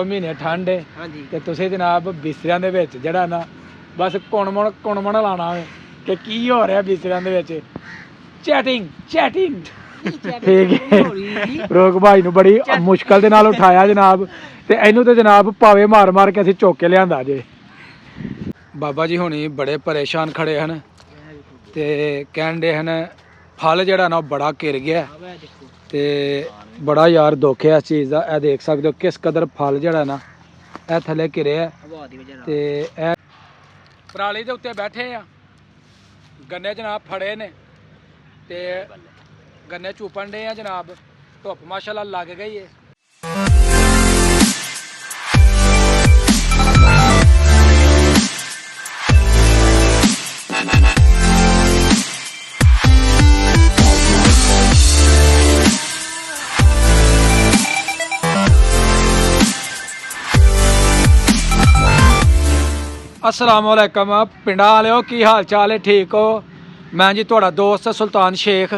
ਮਹੀਨੇ ਠੰਡ ਹੈ ਤੇ ਤੁਸੀਂ ਜਨਾਬ ਬਿਸਤਰਿਆਂ ਦੇ ਵਿੱਚ ਜਿਹੜਾ ਨਾ ਬਸ ਕੁਣਮਣ ਲਾਣਾ ਵੇ ਕਿ ਕੀ ਹੋ ਰਿਹਾ ਬਿਸਤਰਿਆਂ ਦੇ ਵਿੱਚ। ਚੈਟਿੰਗ ਠੀਕ ਹੈ। ਫਰੂਕ ਭਾਈ ਨੂੰ ਬੜੀ ਮੁਸ਼ਕਲ ਦੇ ਨਾਲ ਉਠਾਇਆ ਜਨਾਬ ਤੇ ਇਹਨੂੰ ਤੇ ਜਨਾਬ ਭਾਵੇਂ ਮਾਰ ਕੇ ਅਸੀਂ ਚੁੱਕ ਕੇ ਲਿਆਂਦਾ ਜੇ। ਬਾਬਾ ਜੀ ਹੁਣੀ ਬੜੇ ਪਰੇਸ਼ਾਨ ਖੜੇ ਹਨ ਤੇ ਕਹਿੰਦੇ ਹਨ ਫਲ ਜਿਹੜਾ ਨਾ ਬੜਾ ਘਿਰ ਗਿਆ ਤੇ ਬੜਾ ਯਾਰ ਦੁੱਖ ਹੈ ਇਸ ਚੀਜ਼ ਦਾ। ਇਹ ਦੇਖ ਸਕਦੇ ਹੋ ਕਿਸ ਕਦਰ ਫਲ ਜਿਹੜਾ ਨਾ ਇਹ ਥੱਲੇ ਘਿਰਿਆ ਤੇ ਇਹ ਪਰਾਲੀ ਦੇ ਉੱਤੇ ਬੈਠੇ ਆ। ਗੰਨੇ ਜਨਾਬ ਫੜੇ ਨੇ ਤੇ ਗੰਨੇ ਚੂਪਣ ਡੇ ਆ ਜਨਾਬ। ਧੁੱਪ ਮਾਸ਼ਾਅੱਲਾ ਲੱਗ ਗਈ ਹੈ। अस्सलाम वालेकुम पिंडा वाले की हाल चाल है? ठीक हो? मैं जी तुहाड़ा दोस्त सुल्तान शेख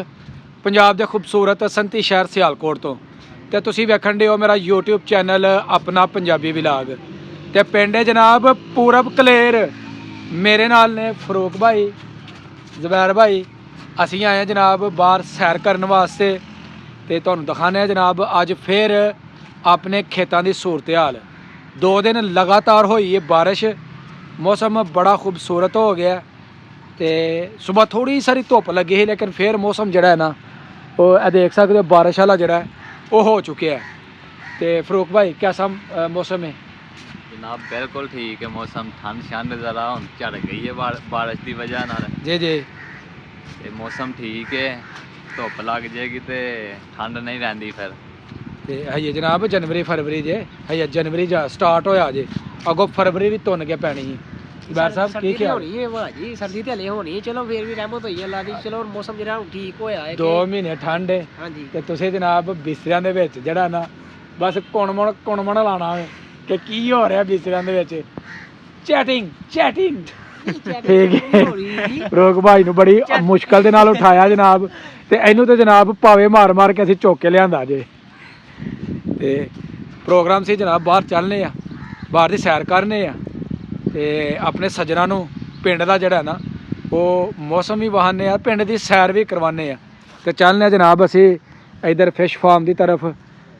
पंजाब के खूबसूरत संती शहर सियालकोट तो तुसी वेखण दे हो मेरा यूट्यूब चैनल अपना पंजाबी विलाग। तो पिंड जनाब पूरब कलेर मेरे नाल ने फरूक भाई ज़ुबैर भाई असी आए हैं जनाब बाहर सैर करने वास्ते। तो तुहानूं दिखाने जनाब अज फिर अपने खेतों की सूरत हाल। 2 दिन लगातार हुई है बारिश, मौसम बड़ा खूबसूरत हो गया तो सुबह थोड़ी सारी धुप लगी है लेकिन फिर मौसम जड़ा है ना वो देख सकते हो बारिश वाला जड़ा है वो हो चुके है। तो फरूक भाई कैसा मौसम है? जनाब बिल्कुल ठीक है मौसम। ठंड शंड ज़रा हम चढ़ गई है बारिश की वजह नाल। जी जी ते मौसम ठीक है, धुप लग जाएगी तो ठंड नहीं रही फिर। ते है जनाब जनवरी फरवरी जे है जनवरी स्टार्ट होया जे अगों फरवरी भी तुन के पैनी है। ज़ुबैर साहब की क्या होनी है भाजी? सर्दी तो हले होनी है, चलो फिर भी रहमत हुई है अल्लाह दी। चलो मौसम जरा ठीक होया है। 2 महीने ठंड है ते तुसीं जनाब बिस्तरियां दे विच जड़ा ना बस कुणमण लाना वे कि की हो रहा बिस्तरियां दे विच। चैटिंग ठीक है। फरूक भाई नूं बड़ी मुश्किल दे नाल उठाया जनाब ते इहनूं ते जनाब भावें मार के असीं चुक के लिआंदा जे। ते प्रोग्राम से जनाब बाहर चलने आ, बाहर की सैर करने आ ते अपने सज्जनां नूं पिंड दा जिहड़ा ना वो मौसम भी वहाने आ, पिंड की सैर भी करवाने आ। ते चलने जनाब असी इधर फिश फार्म की तरफ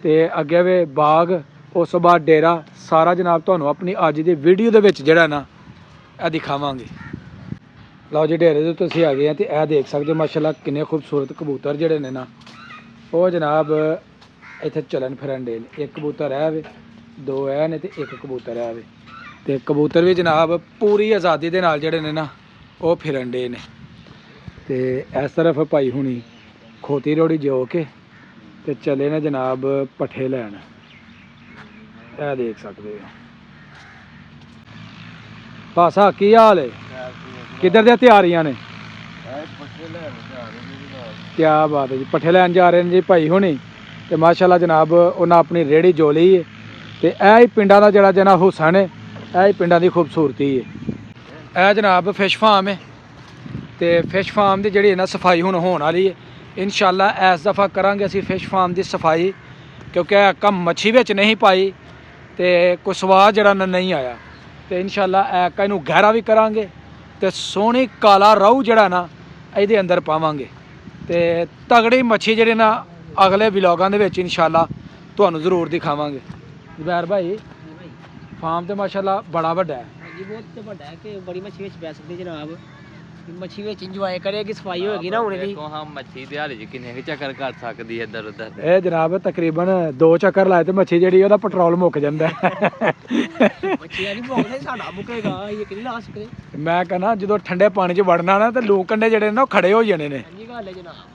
ते अगे वे बाग उस तो बाद डेरा सारा जनाब तुहानूं अपनी अज की वीडियो दे विच जिहड़ा ना ਇਹ दिखावांगे। लो जी डेरे तो तुसीं आ गए हैं तो यह देख सकते हो माशाल्लाह किन्ने खूबसूरत कबूतर जिहड़े ने ना वो जनाब इत्थे चलन फिरन दे। एक कबूतर है वे, 2 है ने ते 1 कबूतर है वे। ते कबूतर भी जनाब पूरी आज़ादी दे नाल जिहड़े ने ना वो फिरन दे ने। ते इस तरफ भाई हुणी खोती रोड़ी जो के ते चले ने जनाब पट्ठे लैन। यह देख सकते हो भाषा की हाल है? किधर दी तैयारियां ने? क्या बात है जी, पट्ठे लैन जा रहे हैं जी भाई हुणी ते माशाल्लाह जनाब उन्हें अपनी रेहड़ी जो ली है। तो यह ही पिंडा का जरा जना हुसन है, यह ही पिंडा की खूबसूरती है। यह जनाब फिश फार्म है तो फिश फार्म की जी ना सफाई हुण होने वाली है। इंशाल्लाह इस दफ़ा करांगे असी फिश फार्म की सफाई क्योंकि कम मच्छी विच नहीं पाई तो कोई स्वाद जरा नहीं आया। तो इंशाल्लाह ऐका इनू गहरा भी करांगे तो सोहनी काला रहू जड़ा ना ये अंदर पावांगे तो तगड़ी मच्छी जी ना अगले व्लॉगां दे विच इंशाल्लाह तुहानूं जरूर दिखावांगे। ज़ुबैर भाई फार्म तो माशाल्लाह बड़ा वड्डा है जी, बहुत बड़ा है कि बड़ी मच्छी विच पै सकदी जनाब। मच्छी विच इंजॉय करेगी, सफाई होगी ना हुणे दी। देखो हम मच्छी दिहाड़ी च किन्ने चक्कर कर सकदी है इधर उधर। ਇਹ जनाब तकरीबन 2 चक्कर लाए तो मच्छी जी ਉਹਦਾ पेट्रोल मुक जाता है। मच्छी नहीं भोगदे साडा मुकेगा ये कि ला सकदे। मैं कहना जो ठंडे पानी च वड़ना ना तो लू कंडे जिहड़े ना खड़े हो जाने ने। जी गल है जनाब।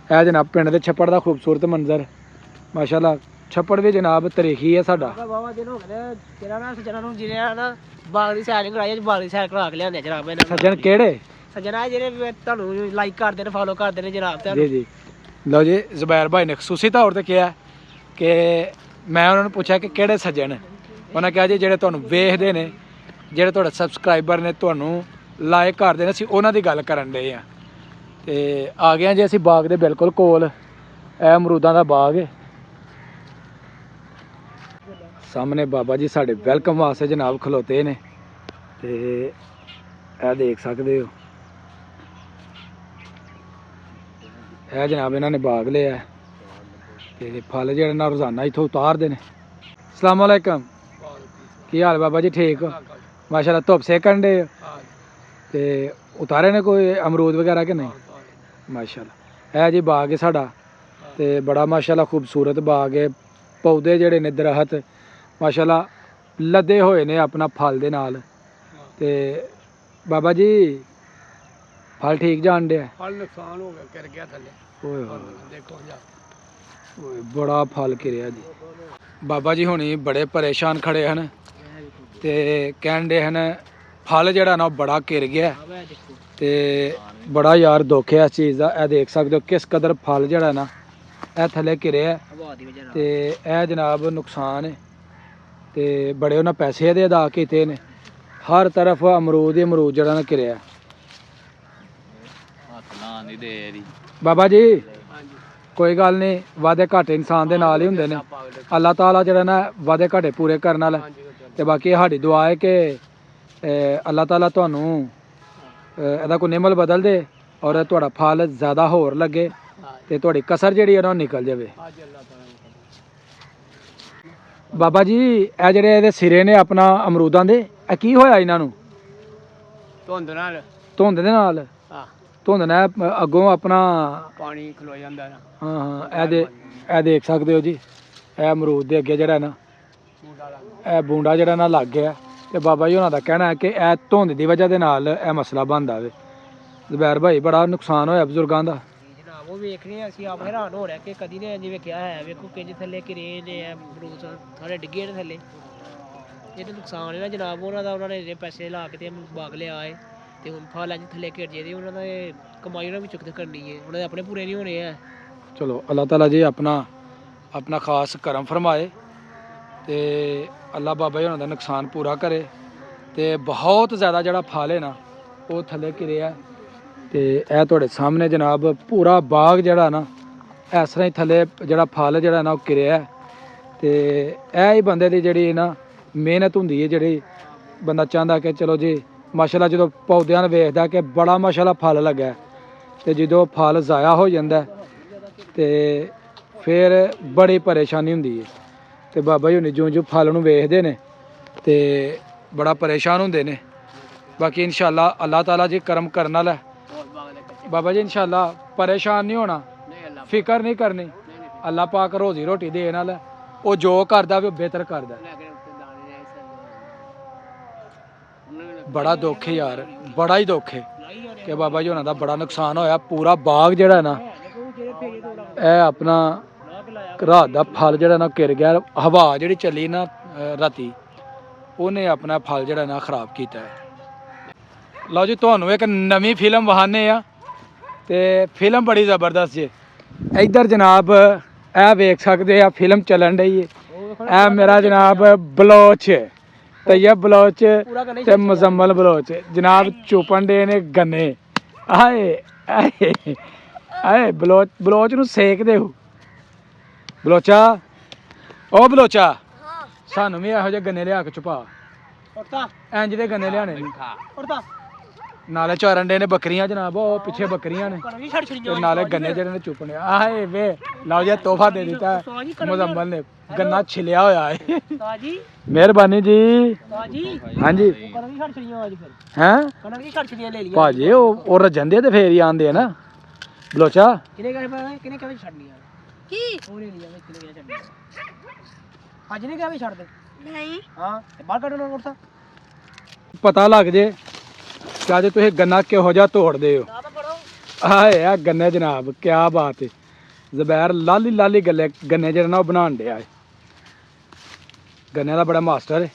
ਇਹ जनाब पिंड के छप्पड़ का खूबसूरत मंजर माशाल्लाह। छप्पड़ भी जनाब तरीखी है साडा। बाबा दिन हो गए तेरा ना सजना नु जिने ना बाग दी सैर कराई, बाग दी सैर करा के लिआंदे जनाब। इन्हां सज्जन केड़े सजना जिहड़े तुहानूं लाइक करदे ने, फॉलो करदे ने जनाब। जी जी लो जी ज़ुबैर भाई ने खसूसी तौर पर कहा कि मैं उन्होंने पूछा कि केड़े सज्जन, उन्हें कहा जी जिहड़े तुहानूं वेखदे ने, जिहड़े तुहाडे सबसक्राइबर ने, तुहानूं लाइक करदे ने, असीं उन्हां दी गल करन दे आ। ते आ गए जी असीं बाग दे बिल्कुल कोल। ਇਹ ਅਮਰੂਦਾਂ ਦਾ ਬਾਗ है। ਸਾਹਮਣੇ ਬਾਬਾ ਜੀ ਸਾਡੇ ਵੈਲਕਮ ਵਾਸਤੇ ਜਨਾਬ ਖਲੋਤੇ ਨੇ ਤੇ ਇਹ ਦੇਖ ਸਕਦੇ ਹੋ ਇਹ ਜਨਾਬ ਇਹਨਾਂ ਨੇ ਬਾਗ ਲਿਆ ਤੇ ਫਲ ਜਿਹੜੇ ਨਾ ਰੋਜ਼ਾਨਾ ਇੱਥੋਂ ਉਤਾਰਦੇ ਨੇ। ਅਸਲਾਮ ਵਾਲੇਕਮ, ਕੀ ਹਾਲ ਬਾਬਾ ਜੀ? ਠੀਕ ਹੋ ਮਾਸ਼ਾਅੱਲਾ। ਧੁੱਪ ਸੇਕਣ ਦੇ ਤੇ ਉਤਾਰੇ ਨੇ ਕੋਈ ਅਮਰੂਦ ਵਗੈਰਾ ਕਿ ਨਹੀਂ? ਮਾਸ਼ਾਅੱਲਾ। ਇਹ ਜੀ ਬਾਗ ਹੈ ਸਾਡਾ ਤੇ ਬੜਾ ਮਾਸ਼ਾਅੱਲਾ ਖੂਬਸੂਰਤ ਬਾਗ ਹੈ। ਪੌਦੇ ਜਿਹੜੇ ਨੇ ਦਰਖਤ ਮਾਸ਼ਾਅੱਲਾ ਲੱਦੇ ਹੋਏ ਨੇ ਆਪਣਾ ਫਲ ਦੇ ਨਾਲ। ਤੇ ਬਾਬਾ ਜੀ ਫਲ ਠੀਕ ਜਾਣ ਡਿਆ? ਫਲ ਨੁਕਸਾਨ ਹੋ ਗਿਆ, ਗਿਰ ਗਿਆ ਥੱਲੇ। ਓਏ ਹੋਏ ਦੇਖੋ ਜਾ ਓਏ ਬੜਾ ਫਲ ਗਿਰਿਆ ਜੀ। ਬਾਬਾ ਜੀ ਹੁਣੀ ਬੜੇ ਪਰੇਸ਼ਾਨ ਖੜੇ ਹਨ ਤੇ ਕਹਿੰਦੇ ਹਨ ਫਲ ਜਿਹੜਾ ਨਾ ਉਹ ਬੜਾ ਘਿਰ ਗਿਆ ਤੇ ਬੜਾ ਯਾਰ ਦੁੱਖ ਹੈ ਇਸ ਚੀਜ਼ ਦਾ। ਇਹ ਦੇਖ ਸਕਦੇ ਹੋ ਕਿਸ ਕਦਰ ਫਲ ਜਿਹੜਾ ਨਾ ਇਹ ਥੱਲੇ ਘਿਰਿਆ ਤੇ ਇਹ ਜਨਾਬ ਨੁਕਸਾਨ ਹੈ ਤੇ ਬੜੇ ਉਹਨਾਂ ਪੈਸੇ ਇਹਦੇ ਅਦਾ ਕੀਤੇ ਨੇ। ਹਰ ਤਰਫ ਅਮਰੂਦ ਹੀ ਅਮਰੂਦ ਜਿਹੜਾ ਨਾ ਘਿਰਿਆ। ਹੱਥ ਨਾ ਨਹੀਂ ਦੇ ਰਹੀ ਬਾਬਾ ਜੀ ਕੋਈ ਗੱਲ ਨਹੀਂ, ਵਾਅਦੇ ਘਾਟੇ ਇਨਸਾਨ ਦੇ ਨਾਲ ਹੀ ਹੁੰਦੇ ਨੇ। ਅੱਲਾਹ ਤਾਲਾ ਜਿਹੜਾ ਨਾ ਵਾਅਦੇ ਘਾਟੇ ਪੂਰੇ ਕਰਨ ਵਾਲਾ। ਤੇ ਬਾਕੀ ਸਾਡੀ ਦੁਆ ਹੈ ਕਿ ਅੱਲਾਹ ਤਾਲਾ ਤੁਹਾਨੂੰ ਇਹਦਾ ਕੋਈ ਨਿਮਲ ਬਦਲ ਦੇ ਔਰ ਤੁਹਾਡਾ ਫਲ ਜ਼ਿਆਦਾ ਹੋਰ ਲੱਗੇ ਤੇ ਤੁਹਾਡੀ ਕਸਰ ਜਿਹੜੀ ਹੈ ਨਾ ਉਹ ਨਿਕਲ ਜਾਵੇ। ਬਾਬਾ ਜੀ ਇਹ ਜਿਹੜੇ ਇਹਦੇ ਸਿਰੇ ਨੇ ਆਪਣਾ ਅਮਰੂਦਾਂ ਦੇ, ਇਹ ਕੀ ਹੋਇਆ ਇਹਨਾਂ ਨੂੰ? ਧੁੰਦ ਨਾਲ ਧੁੰਦ ਦੇ ਨਾਲ? ਧੁੰਦ ਨਾਲ ਅੱਗੋਂ ਆਪਣਾ ਪਾਣੀ ਖਲੋ ਜਾਂਦਾ ਨਾ। ਹਾਂ ਇਹ ਦੇਖ ਸਕਦੇ ਹੋ ਜੀ ਇਹ ਅਮਰੂਦ ਦੇ ਅੱਗੇ ਜਿਹੜਾ ਨਾ ਇਹ ਬੂੰਡਾ ਜਿਹੜਾ ਨਾ ਲੱਗ ਗਿਆ ਤੇ ਬਾਬਾ ਜੀ ਉਹਨਾਂ ਦਾ ਕਹਿਣਾ ਹੈ ਕਿ ਇਹ ਧੁੰਦ ਦੀ ਵਜ੍ਹਾ ਦੇ ਨਾਲ ਇਹ ਮਸਲਾ ਬਣਦਾ ਵੇ। ਜ਼ੁਬੈਰ ਭਾਈ ਬੜਾ ਨੁਕਸਾਨ ਹੋਇਆ ਬਜ਼ੁਰਗਾਂ ਦਾ। ਜਨਾਬ ਉਹ ਵੇਖ ਰਹੇ ਅਸੀਂ ਆਪ ਹੈਰਾਨ ਹੋ ਰਿਹਾ ਕਿ ਕਦੀ ਨੇ ਜਿਵੇਂ ਕਿਹਾ ਹੈ ਵੇਖੋ ਕਿੰਜ ਥੱਲੇ ਘਿਰੇ ਨੇ ਅਮਰੂਦ ਸਾਰੇ ਡਿੱਗੇ ਨੇ ਥੱਲੇ। ਇਹ ਤਾਂ ਨੁਕਸਾਨ ਹੈ ਨਾ ਜਨਾਬ ਉਹਨਾਂ ਦਾ। ਉਹਨਾਂ ਨੇ ਇੰਨੇ ਪੈਸੇ ਲਾ ਕੇ ਤੇ ਬਾਗ ਲਿਆ ਹੈ ਤੇ ਹੁਣ ਫਲ ਇੰਜ ਥੱਲੇ ਘਿਰ ਜੇ ਤੇ ਉਹਨਾਂ ਦਾ ਕਮਾਈ ਉਹਨਾਂ ਵੀ ਚੁੱਕਤ ਕਰਨੀ ਹੈ, ਉਹਨਾਂ ਦੇ ਆਪਣੇ ਪੂਰੇ ਨਹੀਂ ਹੋਣੇ ਆ। ਚਲੋ ਅੱਲਾਹ ਤਾਲਾ ਜੀ ਆਪਣਾ ਖਾਸ ਕਰਮ ਫਰਮਾਏ ਤੇ ਅੱਲਾਹ ਬਾਬਾ ਜੀ ਉਹਨਾਂ ਦਾ ਨੁਕਸਾਨ ਪੂਰਾ ਕਰੇ। ਤੇ ਬਹੁਤ ਜ਼ਿਆਦਾ ਜਿਹੜਾ ਫਲ ਹੈ ਨਾ ਉਹ ਥੱਲੇ ਘਿਰਿਆ ਤੇ ਇਹ ਤੁਹਾਡੇ ਸਾਹਮਣੇ ਜਨਾਬ ਪੂਰਾ ਬਾਗ ਜਿਹੜਾ ਨਾ ਇਸ ਤਰ੍ਹਾਂ ਹੀ ਥੱਲੇ ਜਿਹੜਾ ਫਲ ਜਿਹੜਾ ਨਾ ਉਹ ਘਿਰਿਆ ਤੇ ਇਹ ਹੀ ਬੰਦੇ ਦੀ ਜਿਹੜੀ ਨਾ ਮਿਹਨਤ ਹੁੰਦੀ ਹੈ। ਜਿਹੜੀ ਬੰਦਾ ਚਾਹੁੰਦਾ ਕਿ ਚਲੋ ਜੀ ਮਾਸ਼ਾਅੱਲਾ ਜਦੋਂ ਪੌਦਿਆਂ ਨੂੰ ਵੇਖਦਾ ਕਿ ਬੜਾ ਮਾਸ਼ਾਅੱਲਾ ਫਲ ਲੱਗਾ ਤੇ ਜਦੋਂ ਫਲ ਜ਼ਾਇਆ ਹੋ ਜਾਂਦਾ ਤੇ ਫਿਰ ਬੜੀ ਪਰੇਸ਼ਾਨੀ ਹੁੰਦੀ ਹੈ। ਤੇ ਬਾਬਾ ਜੀ ਹੁਣੀ ਜਿਉਂ ਫਲ ਨੂੰ ਵੇਖਦੇ ਨੇ ਤੇ ਬੜਾ ਪਰੇਸ਼ਾਨ ਹੁੰਦੇ ਨੇ। ਬਾਕੀ ਇਨਸ਼ਾਅੱਲਾ ਅੱਲਾਹ ਤਾਲਾ ਜੀ ਕਰਮ ਕਰਨ ਵਾਲਾ ਬਾਬਾ ਜੀ। ਇਨਸ਼ਾਅੱਲਾ ਪਰੇਸ਼ਾਨ ਨਹੀਂ ਹੋਣਾ, ਫਿਕਰ ਨਹੀਂ ਕਰਨੀ। ਅੱਲਾਹ ਪਾਕ ਰੋਜ਼ੀ ਰੋਟੀ ਦੇਣ ਵਾਲਾ, ਉਹ ਜੋ ਕਰਦਾ ਵੀ ਉਹ ਬਿਹਤਰ ਕਰਦਾ। ਬੜਾ ਦੁੱਖ ਹੈ ਯਾਰ, ਬੜਾ ਹੀ ਦੁੱਖ ਹੈ ਕਿ ਬਾਬਾ ਜੀ ਉਹਨਾਂ ਦਾ ਬੜਾ ਨੁਕਸਾਨ ਹੋਇਆ। ਪੂਰਾ ਬਾਗ ਜਿਹੜਾ ਨਾ ਇਹ ਆਪਣਾ ਰਾਤ ਦਾ ਫਲ ਜਿਹੜਾ ਨਾ ਘਿਰ ਗਿਆ। ਹਵਾ ਜਿਹੜੀ ਚੱਲੀ ਨਾ ਰਾਤੀ ਉਹਨੇ ਆਪਣਾ ਫਲ ਜਿਹੜਾ ਨਾ ਖਰਾਬ ਕੀਤਾ ਹੈ। ਲਓ ਜੀ ਤੁਹਾਨੂੰ ਇੱਕ ਨਵੀਂ ਫਿਲਮ ਵਹਾਨੇ ਆ ਤੇ ਫਿਲਮ ਬੜੀ ਜ਼ਬਰਦਸਤ ਜੇ। ਇੱਧਰ ਜਨਾਬ ਇਹ ਵੇਖ ਸਕਦੇ ਆ ਫਿਲਮ ਚੱਲਣ ਰਹੀ ਹੈ। ਇਹ ਮੇਰਾ ਜਨਾਬ ਬਲੋਚ ਤੈयब ਬਲੋਚ ਤੇ ਮੁਜ਼ੰਮਲ ਬਲੋਚ ਜਨਾਬ ਚੁਪਣ ਦੇ ਨੇ ਗੰਨੇ। ਆਏ ਆਏ ਆਏ ਬਲੋਚ ਨੂੰ ਸੇਕਦੇ ਹੋ। ਬਲੋਚਾ ਉਹ ਬਲੋਚਾ ਸਾਨੂੰ ਵੀ ਇਹੋ ਜਿਹੇ ਗੰਨੇ ਲਿਆ ਕੇ ਛੁਪਾ। ਇੰਜ ਦੇ ਗੰਨੇ ਲਿਆਣੇ ਨੇ। ਨਾਲੇ ਚਾਰਨ ਦੇ ਨੇ ਬੱਕਰੀਆਂ ਜਨਾਬ, ਉਹ ਪਿੱਛੇ ਬੱਕਰੀਆਂ ਨੇ ਤੇ ਨਾਲੇ ਗੰਨੇ ਜਿਹੜੇ ਨੇ ਚੁੱਪਣੇ। ਆਏ ਵੇ ਲਓ ਜੀ ਤੋਹਫਾ ਦੇ ਦਿੱਤਾ ਮੁਜ਼ੰਮਲ ਨੇ, ਗੰਨਾ ਛਿਲਿਆ ਹੋਇਆ ਹੈ। ਮਿਹਰਬਾਨੀ ਜੀ। ਹਾਂਜੀ ਹੈਂ ਭਾਜੀ ਉਹ ਰਜੰਦੇ ਤੇ ਫੇਰ ਹੀ ਆਂਦੇ ਆ ਨਾ। ਬਲੋਚਾ ਪਤਾ ਲੱਗ ਜੇ ਕਿ ਅੱਜ ਤੁਸੀਂ ਗੰਨਾ ਕਿਹੋ ਜਿਹਾ ਤੋੜਦੇ ਹੋ। ਆਏ ਆ ਗੰਨੇ ਜਨਾਬ, ਕਿਆ ਬਾਤ ਹੈ। ਜ਼ਬੈਰ ਲਾਲੀ ਲਾਲੀ ਗੰਨੇ ਜਿਹੜੇ ਨਾ ਉਹ ਬਣਾਉਣ ਡਿਆ ਹੈ। ਗੰਨੇ ਦਾ ਬੜਾ ਮਾਸਟਰ ਹੈ।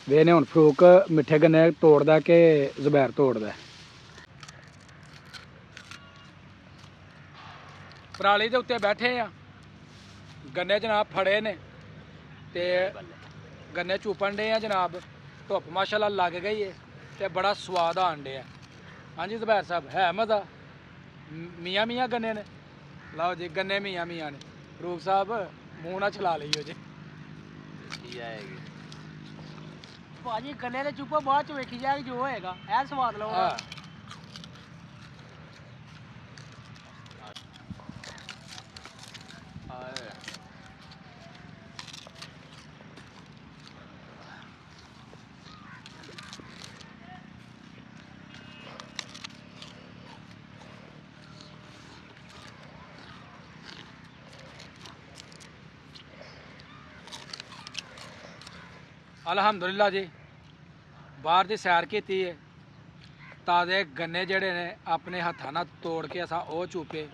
ਵੇਨੇ ਹੁਣ ਫਰੂਕ ਮਿੱਠੇ ਗੰਨੇ ਤੋੜਦਾ ਕਿ ਜ਼ਬੈਰ ਤੋੜਦਾ। ਪਰਾਲੀ ਦੇ ਉੱਤੇ ਬੈਠੇ ਆ, ਗੰਨੇ ਜਨਾਬ ਫੜੇ ਨੇ ਤੇ ਗੰਨੇ ਚੂਪਣ ਡੇ ਆ ਜਨਾਬ। ਧੁੱਪ ਮਾਸ਼ਾਅੱਲਾ ਲੱਗ ਗਈ ਹੈ ਤੇ ਬੜਾ ਸਵਾਦ ਆਣ ਡਿਆ। ਹਾਂਜੀ ਜ਼ਬੈਰ ਸਾਹਿਬ ਹੈ ਮਜ਼ਾ? ਮੀਆਂ ਮੀਆਂ ਗੰਨੇ ਨੇ। ਲਓ ਜੀ ਗੰਨੇ ਮੀਆਂ ਮੀਆਂ ਨੇ। ਫਰੂਕ ਸਾਹਿਬ ਮੂੰਹ ਨਾ ਚਲਾ ਲਈਓ ਜੀ। ਕੀ ਆਏਗੀ ਭਾਜੀ ਗੰਨੇ ਦੇ ਚੁੱਪਾ ਬਾਅਦ ਚ ਵੇਖੀ ਜਾਏਗੀ ਜੋ ਹੋਏਗਾ ਇਹ ਸਵਾਦ ਲਓ ਹਾਂ ਆਏ ਅਲਹਮਦੁਲਿਲਾ ਜੀ ਬਾਹਰ ਦੀ ਸੈਰ ਕੀਤੀ ਹੈ ਤਾਜ਼ੇ ਗੰਨੇ ਜਿਹੜੇ ਨੇ ਆਪਣੇ ਹੱਥਾਂ ਨਾਲ ਤੋੜ ਕੇ ਅਸਾਂ ਉਹ ਚੂਪੇ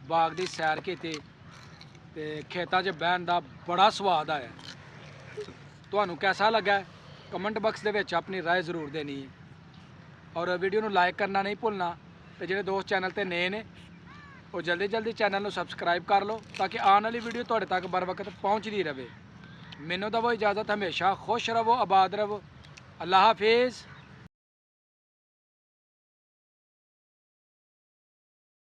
ਬਾਗ ਦੀ ਸੈਰ ਕੀਤੀ ਤੇ ਖੇਤਾਂ 'ਚ ਬਹਿਣ ਦਾ ਬੜਾ ਸਵਾਦ ਆਇਆ ਤੁਹਾਨੂੰ ਕਿਹਦਾ ਲੱਗਾ ਕਮੈਂਟ ਬਾਕਸ ਦੇ ਵਿੱਚ ਆਪਣੀ ਰਾਏ ਜ਼ਰੂਰ ਦੇਣੀ ਹੈ ਔਰ ਵੀਡੀਓ ਨੂੰ ਲਾਈਕ ਕਰਨਾ ਨਹੀਂ ਭੁੱਲਣਾ ਤੇ ਜਿਹੜੇ ਦੋਸਤ ਚੈਨਲ ਤੇ ਨਏ ਨੇ ਉਹ ਜਲਦੀ ਜਲਦੀ ਚੈਨਲ ਨੂੰ ਸਬਸਕ੍ਰਾਈਬ ਕਰ ਲਓ ਤਾਂ ਕਿ ਆਉਣ ਵਾਲੀ ਵੀਡੀਓ ਤੁਹਾਡੇ ਤੱਕ ਬਰ ਵਕਤ ਪਹੁੰਚਦੀ ਰਹੇ ਮੈਨੂੰ ਦਵੋ ਇਜਾਜ਼ਤ ਹਮੇਸ਼ਾ खुश रहो आबाद रहो अल्लाह हाफिज़।